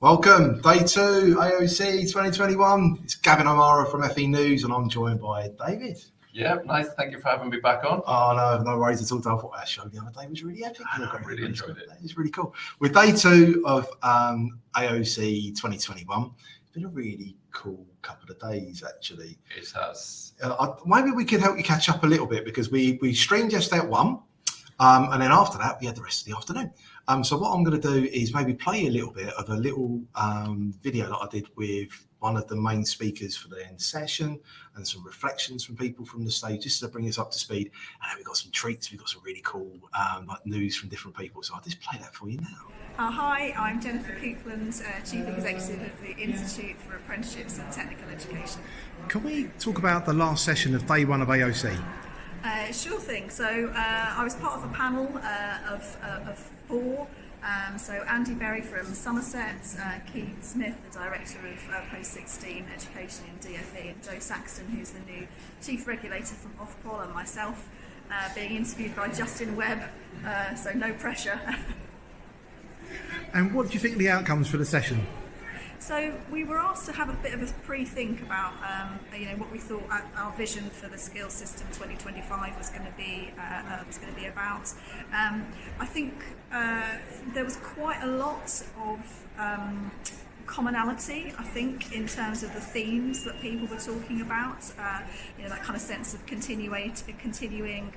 Welcome, day 2, AoC 2021. It's Gavin O'Mara from FE News, and I'm joined by David. Yeah, nice. Thank you for having me back on. Oh, no worries at all. I thought our show the other day was really epic. I really enjoyed it. It's really cool. With day 2 of AoC 2021, it's been a really cool couple of days, actually. It has. Maybe we could help you catch up a little bit, because we streamed yesterday at 1, and then after that, we had the rest of the afternoon. So what I'm going to do is maybe play a little bit of a little video that I did with one of the main speakers for the end session, and some reflections from people from the stage, just to bring us up to speed. And then we've got some treats. We've got some really cool news from different people. So I'll just play that for you now. Hi, I'm Jennifer Coupland, Chief Executive of the Institute for Apprenticeships and Technical Education. Can we talk about the last session of day 1 of AoC? Sure thing. So I was part of a panel of 4. So Andy Berry from Somerset, Keith Smith, the Director of Post-16 Education in DFE, and Joe Saxton, who's the new Chief Regulator from Ofqual, and myself being interviewed by Justin Webb, so no pressure. And what do you think of the outcomes for the session? So we were asked to have a bit of a pre-think about, what we thought our vision for the skills system 2025 was going to be about. I think there was quite a lot of commonality, I think, in terms of the themes that people were talking about. That kind of sense of continuing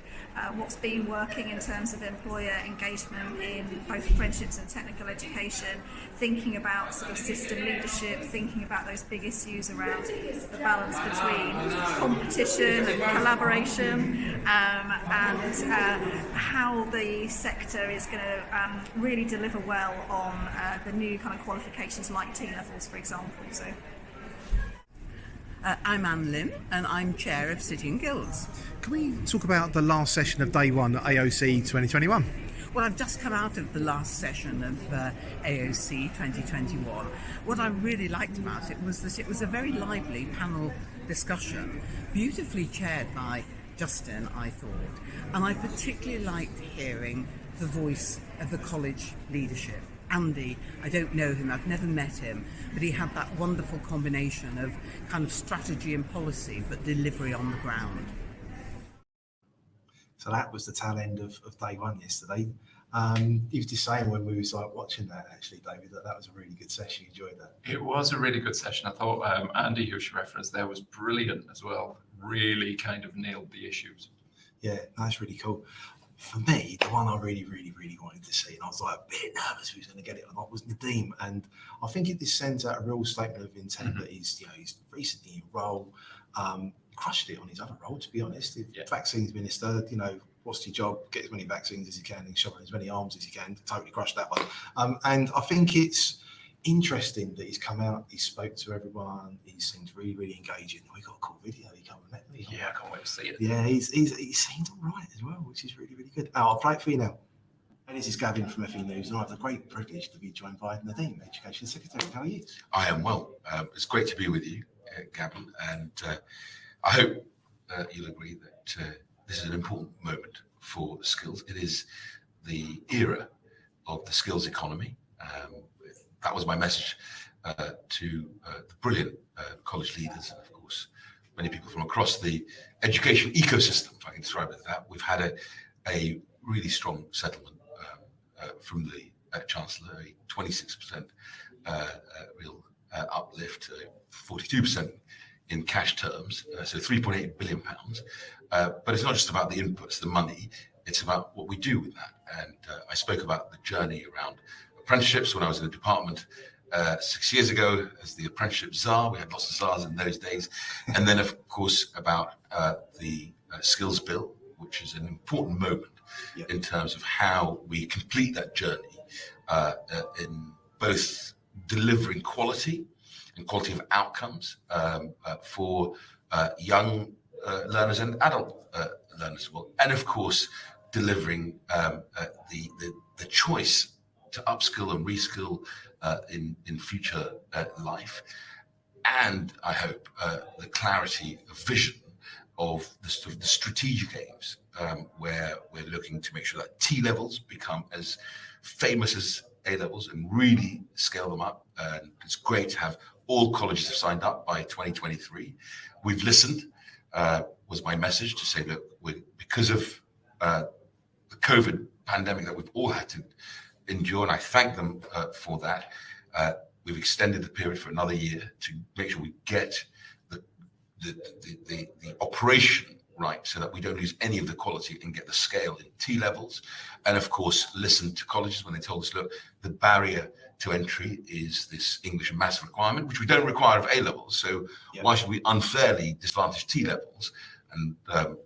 what's been working in terms of employer engagement in both apprenticeships and technical education, thinking about sort of system leadership, thinking about those big issues around the balance between competition and collaboration, and how the sector is going to really deliver well on the new kind of qualifications like T-levels, for example. So. I'm Anne Lim, and I'm Chair of City and Guilds. Can we talk about the last session of day 1 at AoC 2021? Well, I've just come out of the last session of AoC 2021. What I really liked about it was that it was a very lively panel discussion, beautifully chaired by Justin, I thought, and I particularly liked hearing the voice of the college leadership. Andy, I don't know him, I've never met him, but he had that wonderful combination of kind of strategy and policy, but delivery on the ground. So that was the tail end of day 1 yesterday. He was just saying when we was watching that, actually, David, that was a really good session. You enjoyed that? It was a really good session. I thought Andy, who she referenced there, was brilliant as well. Really kind of nailed the issues. Yeah, that's really cool. For me, the one I really wanted to see, and I was a bit nervous who's going to get it or not, was Nadhim. And I think it just sends out a real statement of intent that he's recently enrolled, crushed it on his other role, to be honest. If vaccines minister, what's your job? Get as many vaccines as you can and shove in as many arms as you can. Totally crushed that one. And I think it's interesting that he's come out, he spoke to everyone, he seems really engaging. We got a cool video, he came and met me. Yeah, I can't wait to see it. Yeah, he seemed all right as well, which is really good. I'll play it for you now. And this is Gavin from FE News, and I have the great privilege to be joined by Nadhim, Education Secretary. How are you? I am well. It's great to be with you, Gavin, and I hope you'll agree that this is an important moment for the skills. It is the era of the skills economy. That was my message to the brilliant college leaders, and of course, many people from across the education ecosystem, if I can describe it as that. We've had a really strong settlement from the Chancellor, a 26% real uplift, 42% in cash terms, so £3.8 billion. But it's not just about the inputs, the money, it's about what we do with that. And I spoke about the journey around apprenticeships when I was in the department 6 years ago as the apprenticeship czar. We had lots of czars in those days. And then, of course, about the skills bill, which is an important moment in terms of how we complete that journey in both delivering quality and quality of outcomes for young learners and adult learners as well. And, of course, delivering the choice to upskill and reskill in future life, and I hope the clarity of vision of the strategic aims, where we're looking to make sure that T levels become as famous as A levels and really scale them up And it's great to have all colleges have signed up by 2023. We've listened, was my message to say that because of the COVID pandemic that we've all had to endure, and I thank them for that. We've extended the period for another year to make sure we get the operation right, so that we don't lose any of the quality and get the scale in T levels. And of course, listen to colleges when they told us, look, the barrier to entry is this English and maths requirement, which we don't require of A levels. So why should we unfairly disadvantage T levels? And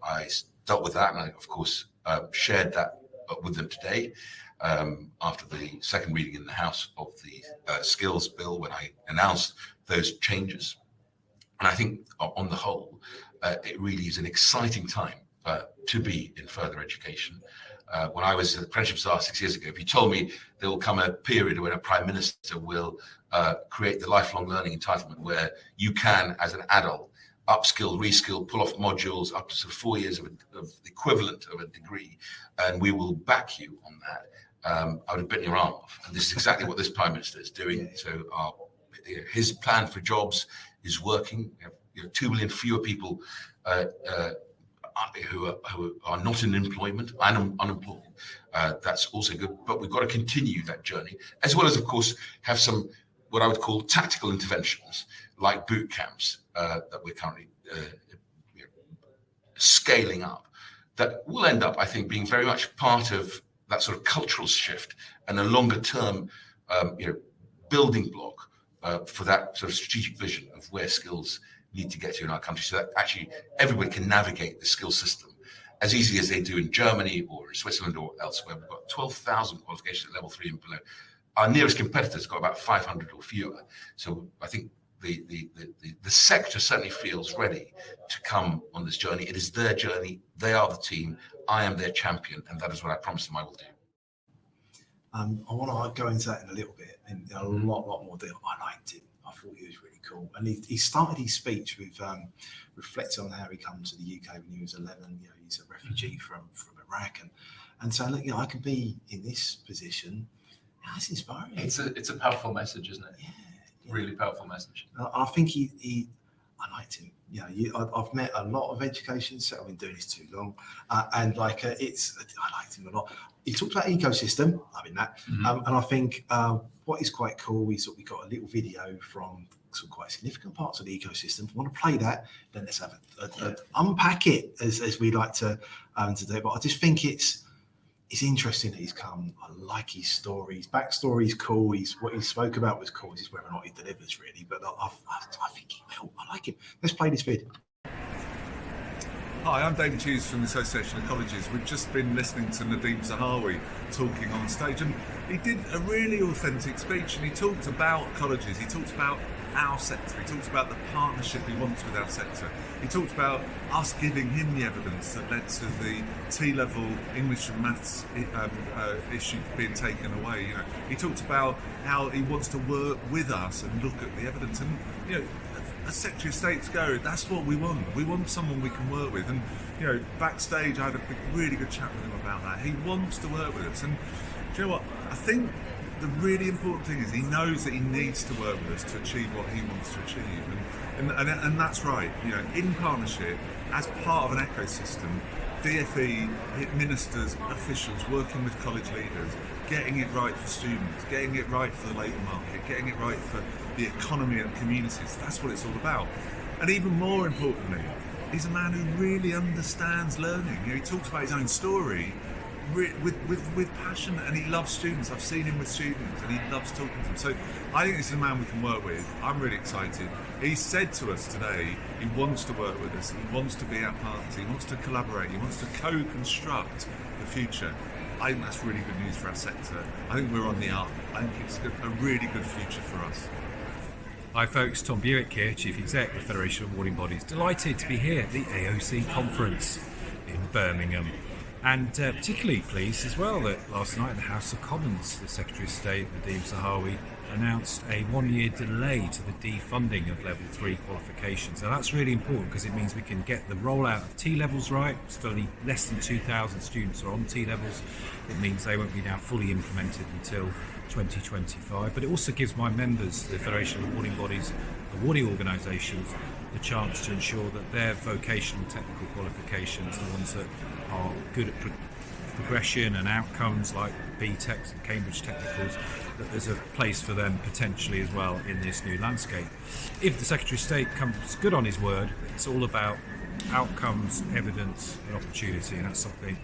I dealt with that, and I, of course, shared that with them today after the second reading in the House of the Skills Bill, when I announced those changes. And I think on the whole, it really is an exciting time to be in further education. When I was at the Apprenticeship Czar 6 years ago, if you told me there will come a period when a Prime Minister will create the lifelong learning entitlement where you can, as an adult, upskill, reskill, pull off modules up to sort of 4 years of the equivalent of a degree, and we will back you on that, I would have bitten your arm off. And this is exactly what this Prime Minister is doing. So his plan for jobs is working. 2 million fewer people who are not in employment and unemployed. That's also good, but we've got to continue that journey, as well as, of course, have some what I would call tactical interventions, like boot camps that we're currently scaling up, that will end up, I think, being very much part of that sort of cultural shift and a longer term building block for that sort of strategic vision of where skills need to get to in our country, so that actually everybody can navigate the skill system as easily as they do in Germany or in Switzerland or elsewhere. We've got 12,000 qualifications at level 3 and below. Our nearest competitors got about 500 or fewer. So I think the sector certainly feels ready to come on this journey. It is their journey. They are the team. I am their champion, and that is what I promised them I will do. I want to go into that in a little bit, in a lot more detail. I liked it. I thought he was really cool. And he started his speech with reflecting on how he came to the UK when he was 11. He's a refugee from Iraq. And so, look, I can be in this position. That's inspiring. It's a powerful message, isn't it? Yeah. Really powerful message. I think I liked him. I've met a lot of education, so I've been doing this too long. I liked him a lot. He talked about ecosystem, loving that. And I think what is quite cool is that we got a little video from some quite significant parts of the ecosystem. If you want to play that, then let's have unpack it as we like to do. But I just think it's interesting that he's come. I like his story. His backstory is cool. What he spoke about was cool. It's whether or not he delivers, really. But I think he will. I like him. Let's play this vid. Hi, I'm David Hughes from the Association of Colleges. We've just been listening to Nadhim Zahawi talking on stage, and he did a really authentic speech, and he talked about colleges. He talked about our sector. He talked about the partnership he wants with our sector. He talked about us giving him the evidence that led to the T-level English and maths issue being taken away. He talked about how he wants to work with us and look at the evidence. And as Secretary of State's go, that's what we want. We want someone we can work with. And backstage, I had a really good chat with him about that. He wants to work with us. And do you know what? I think the really important thing is he knows that he needs to work with us to achieve what he wants to achieve, and that's right. In partnership, as part of an ecosystem, DFE, ministers, officials working with college leaders, getting it right for students, getting it right for the labour market, getting it right for the economy and communities. That's what it's all about. And even more importantly, he's a man who really understands learning. He talks about his own story with passion, and he loves students. I've seen him with students, and he loves talking to them. So I think this is a man we can work with. I'm really excited. He said to us today he wants to work with us. He wants to be our partner. He wants to collaborate. He wants to co-construct the future. I think that's really good news for our sector. I think we're on the up. I think it's a really good future for us. Hi folks, Tom Buick here, Chief Exec of the Federation of Awarding Bodies. Delighted to be here at the AoC Conference in Birmingham. And particularly pleased as well that last night in the House of Commons, the Secretary of State, Nadhim Zahawi, announced a 1-year delay to the defunding of level 3 qualifications. Now that's really important because it means we can get the rollout of T-levels right. Still only less than 2,000 students are on T-levels. It means they won't be now fully implemented until 2025. But it also gives my members, the Federation of Awarding Bodies, awarding organisations, the chance to ensure that their vocational technical qualifications, the ones that are good at progression and outcomes like BTECs and Cambridge Technicals, that there's a place for them potentially as well in this new landscape. If the Secretary of State comes good on his word, it's all about outcomes, evidence and opportunity, and that's something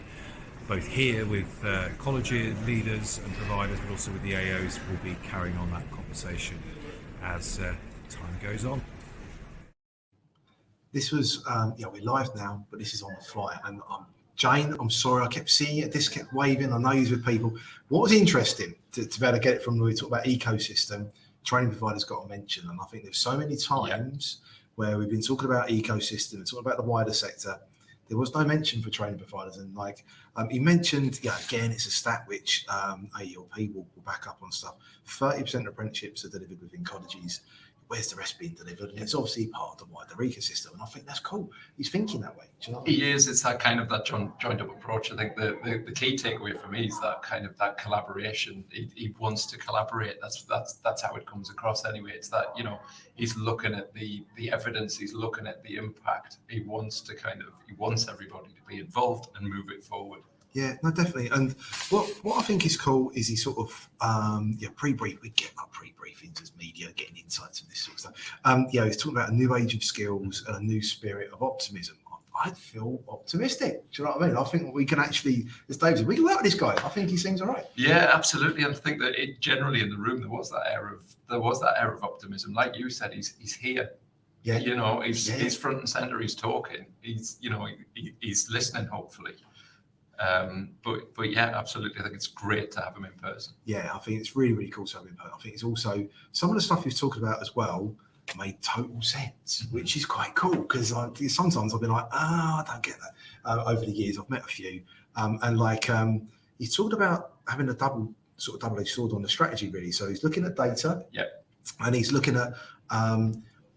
both here with college leaders and providers, but also with the AOs, we'll be carrying on that conversation as time goes on. This was, we're live now, but this is on the fly. And Jane, I'm sorry, I kept seeing it. This kept waving. I know he's with people. What was interesting to be able to get it from we talk about ecosystem, training providers got to mention. And I think there's so many times where we've been talking about ecosystem and talking about the wider sector. There was no mention for training providers. And he mentioned, again, it's a stat which AELP will back up on stuff. 30% of apprenticeships are delivered within colleges. Where's the rest being delivered? And it's obviously part of the wider ecosystem. And I think that's cool. He's thinking that way. Do you know what I mean? He is. It's that kind of that joined up approach. I think the key takeaway for me is that kind of that collaboration. He wants to collaborate. That's how it comes across anyway. It's that, he's looking at the evidence, he's looking at the impact. He wants everybody to be involved and move it forward. Yeah, no, definitely. And what I think is cool is he sort of pre-brief. We get our pre-briefings as media, getting insights and this sort of stuff. He's talking about a new age of skills and a new spirit of optimism. I feel optimistic. Do you know what I mean? I think we can actually, as Dave said, we can work with this guy. I think he seems all right. Yeah, absolutely. And I think that generally in the room there was that air of optimism. Like you said, he's here. Yeah. He's front and center. He's talking. He's listening. Hopefully. But yeah, absolutely. I think it's great to have him in person. Yeah, I think it's really, really cool to have him in person. I think it's also some of the stuff he's talking about as well made total sense, which is quite cool because sometimes I've been like, I don't get that. Over the years, I've met a few, he's talked about having a double-edged sword on the strategy, really. So he's looking at data, and he's looking at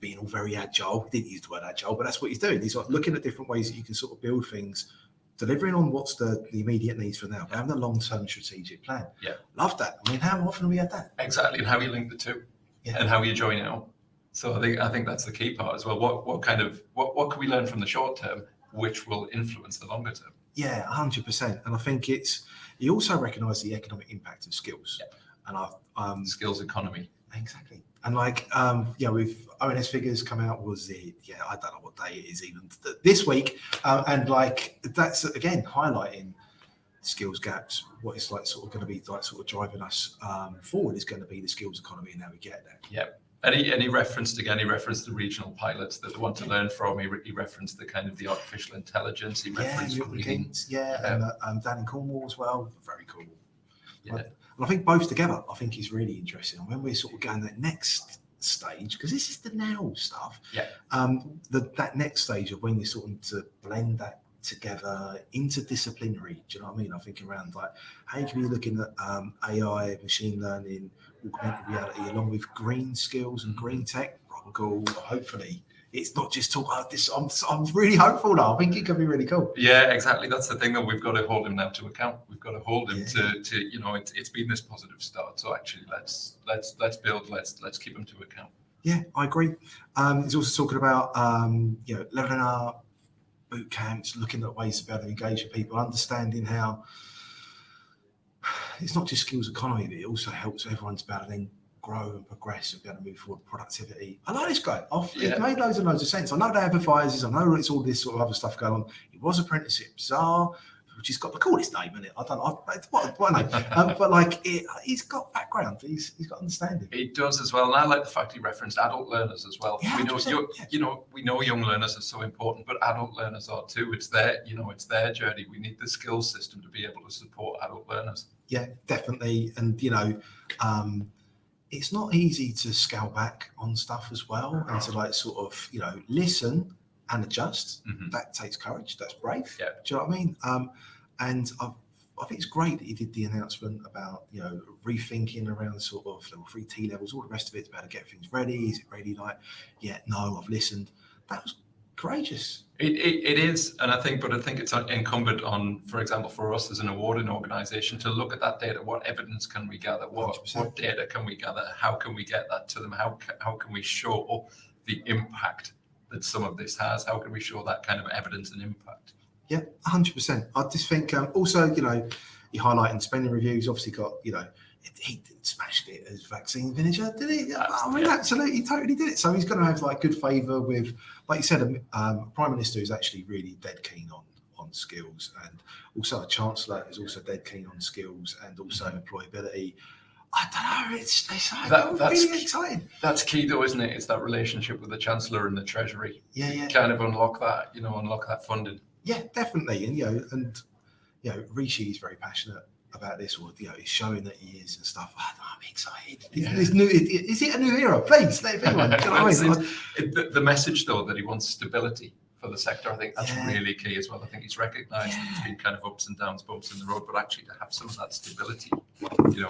being all very agile. He didn't use the word agile, but that's what he's doing. He's like looking at different ways that you can sort of build things. Delivering on what's the immediate needs for now, but having a long-term strategic plan. Yeah, love that. I mean, how often have we had that? Exactly, and how you link the two, and how you join it all. So I think that's the key part as well. What can we learn from the short term, which will influence the longer term? Yeah, 100%. And I think he also recognised the economic impact of skills, and skills economy. Exactly. And with ONS figures come out, I don't know what day it is even this week. That's again highlighting skills gaps. What it's like sort of going to be like sort of driving us forward is going to be the skills economy and how we get there. Yeah. And he referenced the regional pilots that they want to learn from. He referenced the kind of the artificial intelligence. He referenced reading. And Dan in Cornwall as well. Very cool. Yeah. And I think both together, I think is really interesting. And when we're sort of going that next stage, because this is the now stuff, that next stage of when you're sort of to blend that together, interdisciplinary, do you know what I mean? I think around like how you can be looking at AI, machine learning, augmented reality, along with green skills and green tech. Cool. Hopefully, it's not just talk about this. I'm really hopeful now. I think it could be really cool. Yeah, exactly. That's the thing that we've got to hold him now to account. We've got to hold him to it's been this positive start. So actually, let's build. Let's keep him to account. Yeah, I agree. He's also talking about leveling up boot camps, looking at ways to be able to engage with people, understanding how it's not just skills economy, but it also helps everyone to be able to then grow and progress and be able to move forward productivity. I like this guy. It made loads and loads of sense. I know they have advisors. I know it's all this sort of other stuff going on. It was apprenticeship czar, which has got the coolest name in it. I don't know what name, but he's got background. He's got understanding. He does as well, and I like the fact he referenced adult learners as well. Yeah, we know young learners are so important, but adult learners are too. It's their journey. We need the skills system to be able to support adult learners. Yeah, definitely, and it's not easy to scale back on stuff as well, and to listen and adjust. Mm-hmm. That takes courage. That's brave. Yeah. Do you know what I mean? And I think it's great that he did the announcement about, rethinking around sort of level 3 T levels, all the rest of it, about to get things ready. Is it ready? No, I've listened. That was courageous. It is, and I think it's incumbent on, for example, for us as an awarding organisation to look at that data. What evidence can we gather? What data can we gather? How can we get that to them? How can we show the impact that some of this has? How can we show that kind of evidence and impact? Yeah, 100%. I just think also, you highlighting spending reviews. Obviously, got he didn't smash it as vaccine vinegar, did he? Absolutely, he totally did it. So he's going to have good favour with, like you said, Prime Minister is actually really dead keen on skills, and also a Chancellor is also dead keen on skills and also employability. I don't know. That's really exciting. That's key, though, isn't it? It's that relationship with the Chancellor and the Treasury. Yeah. Kind of unlock that funding. Yeah, definitely. And Rishi is very passionate about this, or he's showing that he is and stuff. I'm excited. Yeah. Is it a new era? Please let everyone. The message, though, that he wants stability for the sector, I think that's really key as well. I think he's recognised that there's been kind of ups and downs, bumps in the road, but actually to have some of that stability,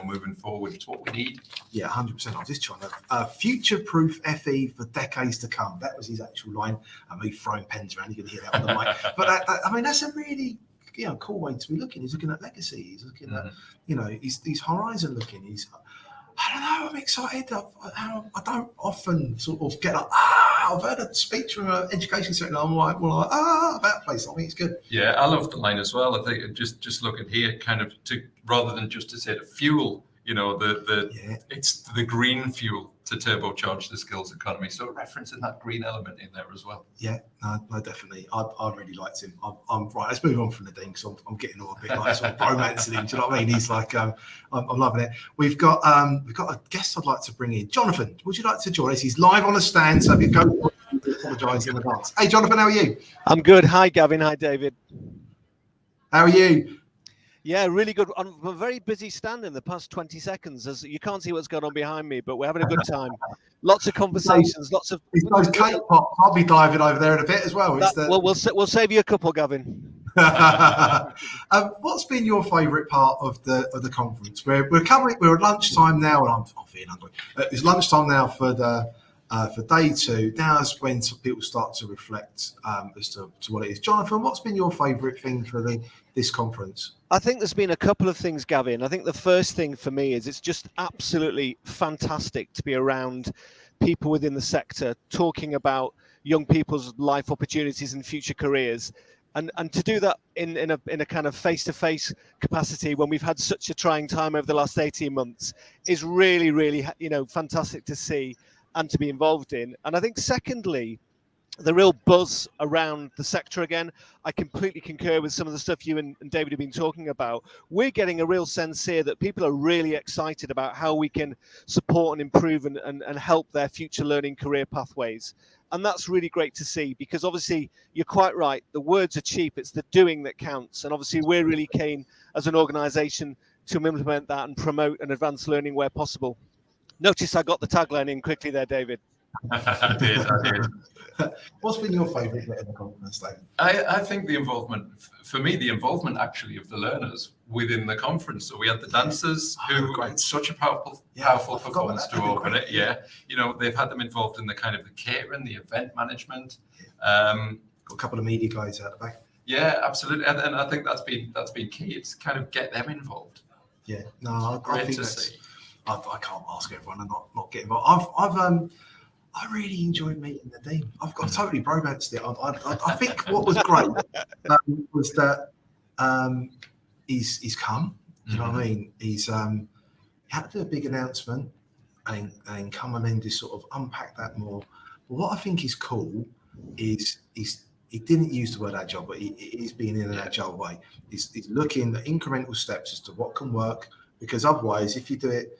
moving forward, it's what we need. Yeah, 100%. I'm just trying to future-proof FE for decades to come. That was his actual line. Me throwing pens around. You can hear that on the mic. But that's a really cool way to be looking. He's looking at legacy. He's looking at he's horizon looking. I don't know. I'm excited. I don't often sort of get like, I've heard a speech from an education sector. I'm like, about a place. I think it's good. Yeah, I love the line as well. I think just looking here, kind of rather than just to say to fuel, it's the green fuel to turbocharge the skills economy. So referencing that green element in there as well. Yeah, no, definitely. I really liked him. I'm right. Let's move on from Nadhim because I'm getting all a bit like sort of romancing him. Do you know what I mean? He's like, I'm loving it. We've got a guest I'd like to bring in. Jonathan, would you like to join us? He's live on the stand, so if you go, apologise in advance. Hey, Jonathan, how are you? I'm good. Hi, Gavin. Hi, David. How are you? Yeah, really good. I'm a very busy stand in the past 20 seconds. As you can't see what's going on behind me, but we're having a good time. Lots of conversations, lots of. It's those cake pops. I'll be diving over there in a bit as well. We'll save you a couple, Gavin. What's been your favourite part of the conference? We're at lunchtime now, and I'm feeling hungry. It's lunchtime now for day 2. Now is when people start to reflect as to what it is. Jonathan, what's been your favourite thing for this conference? I think there's been a couple of things, Gavin. I think the first thing for me is it's just absolutely fantastic to be around people within the sector talking about young people's life opportunities and future careers. And to do that in a kind of face-to-face capacity when we've had such a trying time over the last 18 months is really, really, fantastic to see and to be involved in. And I think secondly, the real buzz around the sector again. I completely concur with some of the stuff you and David have been talking about. We're getting a real sense here that people are really excited about how we can support and improve and help their future learning career pathways. And that's really great to see because obviously you're quite right. The words are cheap. It's the doing that counts. And obviously we're really keen as an organisation to implement that and promote and advance learning where possible. Notice I got the tagline in quickly there, David. I did. What's been your favourite bit of the conference, David? I think the involvement actually of the learners within the conference. So we had the dancers who had such a powerful performance to open it. Yeah, they've had them involved in the kind of the catering, the event management. Got a couple of media guys out the back. Yeah, absolutely, and I think that's been key. It's kind of get them involved. Yeah, no, I think see. I can't ask everyone and not get involved. I really enjoyed meeting Nadhim. I've totally bromanced it. I think what was great was that he's come. You know what I mean? He's had to do a big announcement and come and then just sort of unpack that more. But what I think is cool is he didn't use the word agile, but he's being in an agile way. He's looking at incremental steps as to what can work, because otherwise, if you do it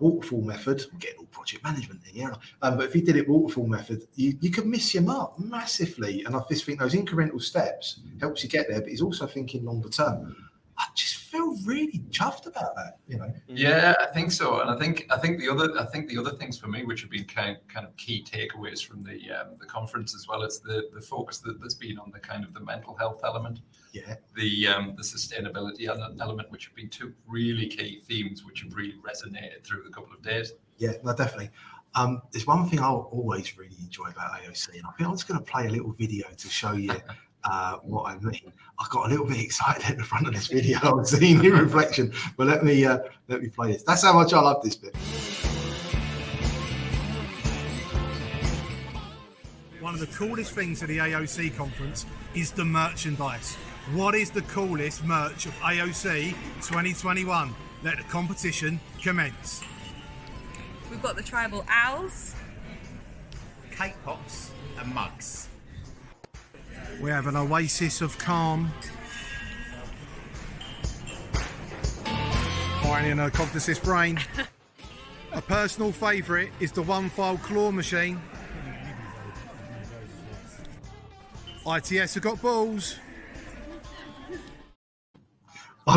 waterfall method, I'm getting all project management in, but if you did it waterfall method, you could miss your mark massively. And I just think those incremental steps helps you get there, but he's also thinking longer term. I just feel really chuffed about that, Yeah, I think so, and I think the other things for me, which have been kind of key takeaways from the conference, as well as the focus that's been on the kind of the mental health element, the sustainability element, which have been two really key themes which have really resonated through the couple of days. Yeah, no, definitely. There's one thing I always really enjoy about AoC, and I think I'm just going to play a little video to show you what I mean. I got a little bit excited at the front of this video. I was seeing in reflection, but let me play this. That's how much I love this bit. One of the coolest things at the AoC conference is the merchandise. What is the coolest merch of AoC 2021? Let the competition commence. We've got the tribal owls, Cake pops and mugs. We have an oasis of calm. Firing in a cognitive brain. A personal favourite is the one-file claw machine. ITS have got balls. I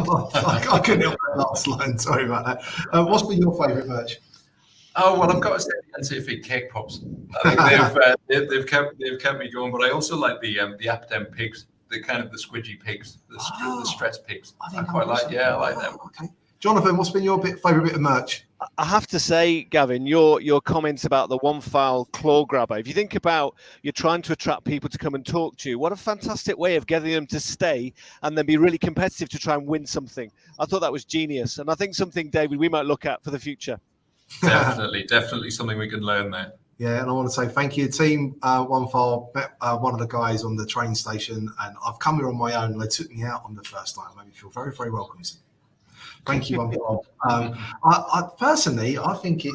couldn't help that last line. Sorry about that. What's been your favourite merch? Oh, well, I've got to say the NCFE cake pops. I think they've kept me going. But I also like the Aptem pigs, the kind of the squidgy pigs, the stress pigs. I quite like. Yeah, I like them. Okay, Jonathan, what's been your favourite bit of merch? I have to say, Gavin, your comments about the one-file claw grabber. If you think about you're trying to attract people to come and talk to you, what a fantastic way of getting them to stay and then be really competitive to try and win something. I thought that was genius, and I think something, David, we might look at for the future. Definitely something we can learn there. Yeah, and I want to say thank you, team. One File, one of the guys on the train station, and I've come here on my own. They took me out on the first night. Made me feel very, very welcome. Thank you, One File. I personally, I think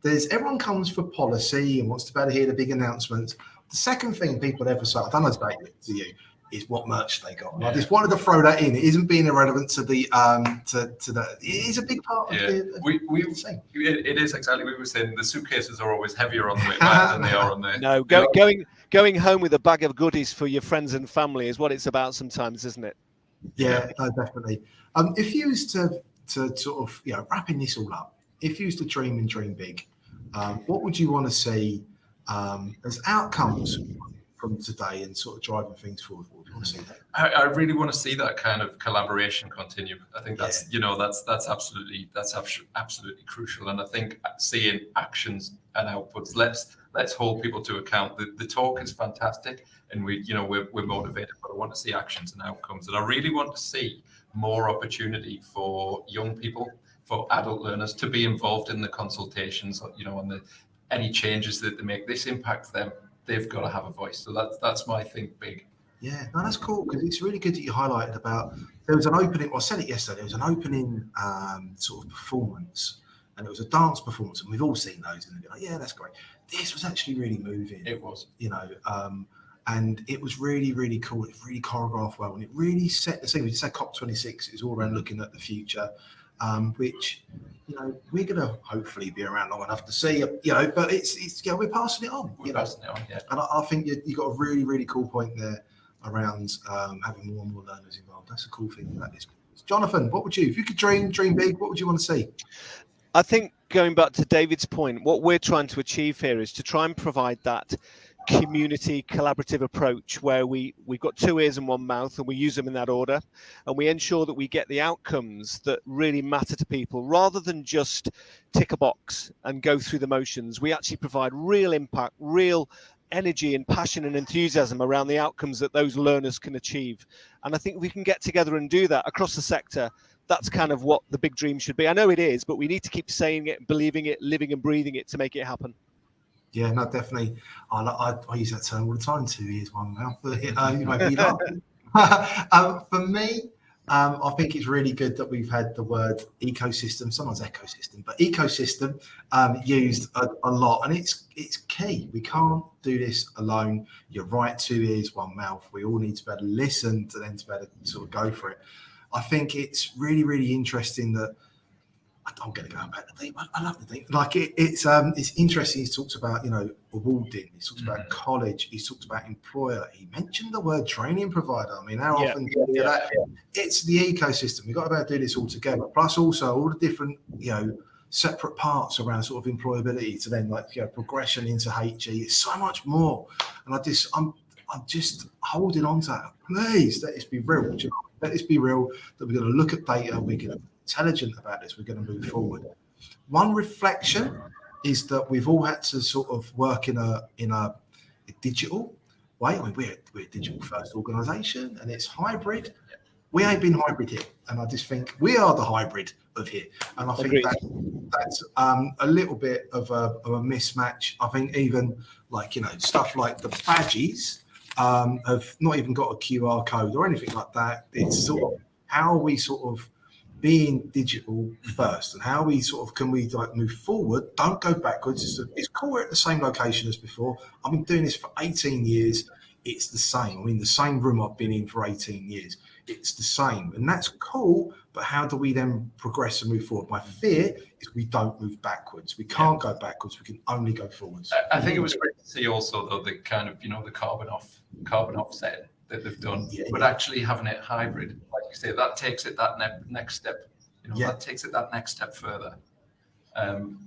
everyone comes for policy and wants to better hear the big announcements. The second thing people ever say, I don't know about you, is what merch they got. Yeah. I just wanted to throw that in. It isn't being irrelevant to the it is a big part of the thing. It is exactly what we were saying. The suitcases are always heavier on the way back than they are on the. No, going home with a bag of goodies for your friends and family is what it's about sometimes, isn't it? Yeah, no, definitely. If you was to sort of wrapping this all up, if you was to dream and dream big, what would you want to see as outcomes from today and sort of driving things forward? What do you want to see that? I really want to see that kind of collaboration continue. I think that's that's absolutely crucial. And I think seeing actions and outputs, let's hold people to account. The talk is fantastic, and we're motivated, but I want to see actions and outcomes. And I really want to see more opportunity for young people, for adult learners to be involved in the consultations. On any changes that they make, this impacts them. They've got to have a voice. So that's my think big. Yeah, no, that's cool, because it's really good that you highlighted about there was an opening. Well, I said it yesterday. There was an opening sort of performance, and it was a dance performance, and we've all seen those, and they're like, yeah, that's great. This was actually really moving. It was, and it was really, really cool. It really choreographed well, and it really set the scene. We just said COP26 is all around looking at the future, which we're going to hopefully be around long enough to see, but it's we're passing it on. Passing it on, yeah. And I think you got a really, really cool point there around having more and more learners involved. That's a cool thing about this. Jonathan, what would you, if you could dream big, what would you want to see? I think going back to David's point, what we're trying to achieve here is to try and provide that community collaborative approach where we've got 2 ears and 1 mouth, and we use them in that order, and we ensure that we get the outcomes that really matter to people rather than just tick a box and go through the motions. We actually provide real impact, real energy and passion and enthusiasm around the outcomes that those learners can achieve. And I think we can get together and do that across the sector. That's kind of what the big dream should be. I know it is, but we need to keep saying it, believing it, living and breathing it to make it happen. Yeah, no, definitely. I use that term all the time, 2 ears, 1 mouth. But you might be laugh. For me, I think it's really good that we've had the word ecosystem, sometimes ecosystem, but ecosystem used a lot, and it's key. We can't do this alone. You're right, 2 ears, 1 mouth. We all need to be able to listen to then to be able to sort of go for it. I think it's really, really interesting that I'm going to go back to Nadhim. I love Nadhim. Like it's interesting. He talks about awarding. He talks about college. He talks about employer. He mentioned the word training provider. I mean, how often do you hear that? It's the ecosystem. We've got to be able to do this all together. Plus, also all the different separate parts around sort of employability to then progression into HE. It's so much more. And I'm just holding on to that. Please, let us be real. Let us be real that we're going to look at data. We're going to be intelligent about this. We're going to move forward. One reflection is that we've all had to sort of work in a digital way. I mean, we're a digital first organisation, and it's hybrid. We ain't been hybrid here, and I just think we are the hybrid of here. And I think that's a little bit of a mismatch. I think even stuff like the badges have not even got a QR code or anything like that. It's sort of how we sort of being digital first, and how we sort of can we move forward, don't go backwards. It's cool, we're at the same location as before. I've been doing this for 18 years. It's the same. I mean, the same room I've been in for 18 years. It's the same, and that's cool. But how do we then progress and move forward? My fear is we don't move backwards. We can't go backwards. We can only go forwards. I think it was great to see also, though, the kind of the carbon offset that they've done, but actually having it hybrid, like you say, that takes it that next step. That takes it that next step further. And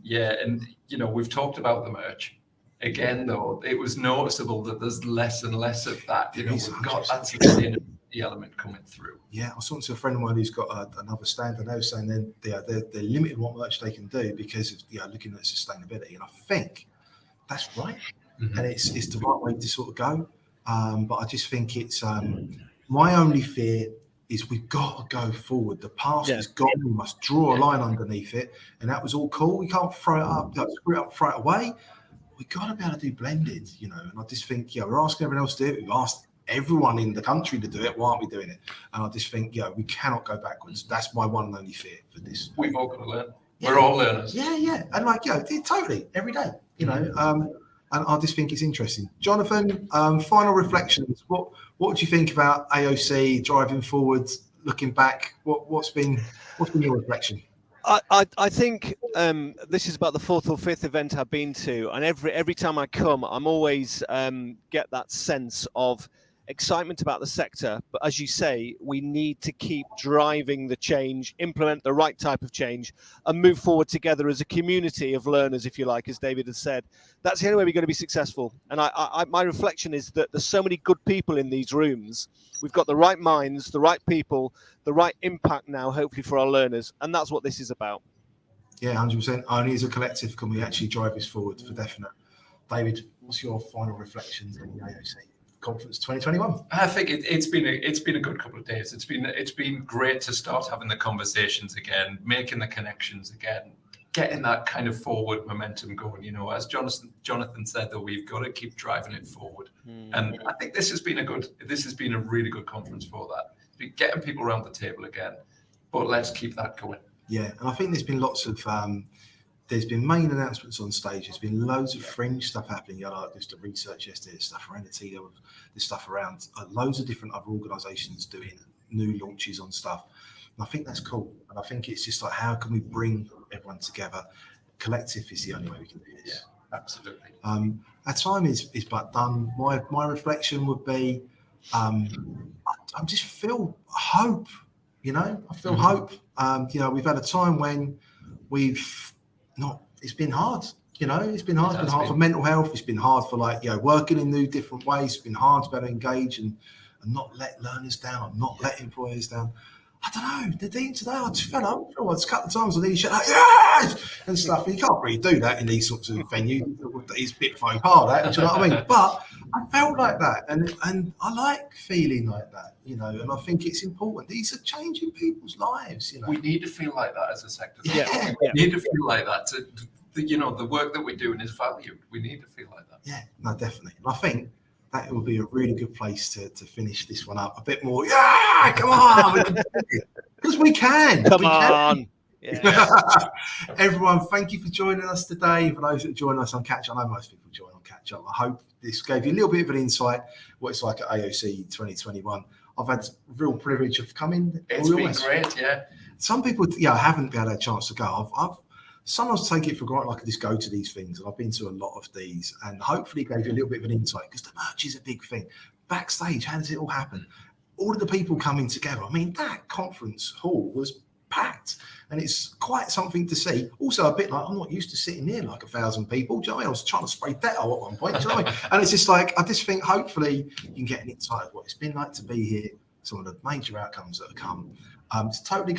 we've talked about the merch. Again, though, it was noticeable that there's less and less of that. We've got that sustainability element coming through. Yeah, I was talking to a friend of mine who's got another stand, and they were saying they're limited what merch they can do because of looking at sustainability, and I think that's right, and it's the right way to sort of go. But I just think it's my only fear is we've got to go forward. The past is gone. We must draw a line underneath it, and that was all cool. We can't throw it up, screw it up, throw it away. We've got to be able to do blended, and I just think, we're asking everyone else to do it. We've asked everyone in the country to do it. Why aren't we doing it? And I just think, we cannot go backwards. That's my one and only fear for this. We've all got to learn. We're all learners. Yeah. And totally, every day, and I just think it's interesting. Jonathan, final reflections. What do you think about AoC driving forward, looking back? What's been your reflection? I think this is about the fourth or fifth event I've been to, and every time I come, I'm always get that sense of excitement about the sector. But as you say, we need to keep driving the change, implement the right type of change, and move forward together as a community of learners, if you like, as David has said. That's the only way we're going to be successful. And my reflection is that there's so many good people in these rooms. We've got the right minds, the right people, the right impact now, hopefully, for our learners. And that's what this is about. Yeah, 100%. Only as a collective can we actually drive this forward, for definite. David, what's your final reflections on the AoC Conference 2021? I think it's been a good couple of days. It's been great to start having the conversations again, making the connections again, getting that kind of forward momentum going. As Jonathan said, that we've got to keep driving it forward. And I think this has been a really good conference for that. Getting people around the table again, but let's keep that going. Yeah, and I think there's been lots of there's been main announcements on stage. There's been loads of fringe stuff happening. Like just the research yesterday, there's stuff around the T, there's stuff around loads of different other organisations doing new launches on stuff. And I think that's cool. And I think it's just like, how can we bring everyone together? Collective is the only way we can do this. Yeah, absolutely. Our time is but done. My reflection would be, I just feel hope. I feel hope. We've had a time when it's been hard. It's been hard. It's been hard for mental health. It's been hard for working in new different ways. It's been hard to be able to engage and not let learners down, not let employers down. I don't know. Nadhim, today I just fell up. A couple of times on these shit, yes! And stuff. And you can't really do that in these sorts of venues. It's a bit faux pas, that. Do you know what I mean? But I felt like that, and I like feeling like that, And I think it's important. These are changing people's lives, We need to feel like that as a sector. Yeah. We need to feel like that. The work that we're doing is valued. We need to feel like that. Yeah, no, definitely. And I think that will be a really good place to finish this one up. A bit more, come on! Because we can. Come on. Yeah. Everyone, thank you for joining us today. For those that join us on Catch Up, I know most people join on Catch Up. I hope this gave you a little bit of an insight what it's like at AoC 2021. I've had real privilege of coming. It's been great, yeah. Some people, haven't had a chance to go. I've sometimes take it for granted. I could just go to these things, and I've been to a lot of these, and hopefully gave you a little bit of an insight because the merch is a big thing. Backstage, how does it all happen? All of the people coming together. I mean, that conference hall was packed, and it's quite something to see. Also, a bit like I'm not used to sitting near like 1,000 people. Do you know what I mean? I was trying to spray Dettol at one point. Do you know what I mean? And it's just like I just think hopefully you can get an insight of what it's been like to be here. Some of the major outcomes that have come. It's totally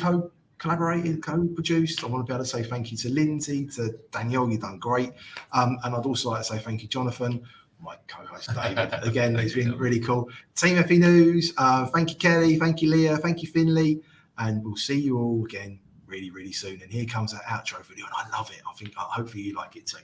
collaborated, co-produced. I want to be able to say thank you to Lindsay, to Danielle. You've done great, and I'd also like to say thank you, Jonathan. My co-host David, again, it's been really cool. Team FE News, thank you, Kelly, thank you, Leah, thank you, Finley, and we'll see you all again really, really soon. And here comes our outro video, and I love it. I think hopefully you like it too.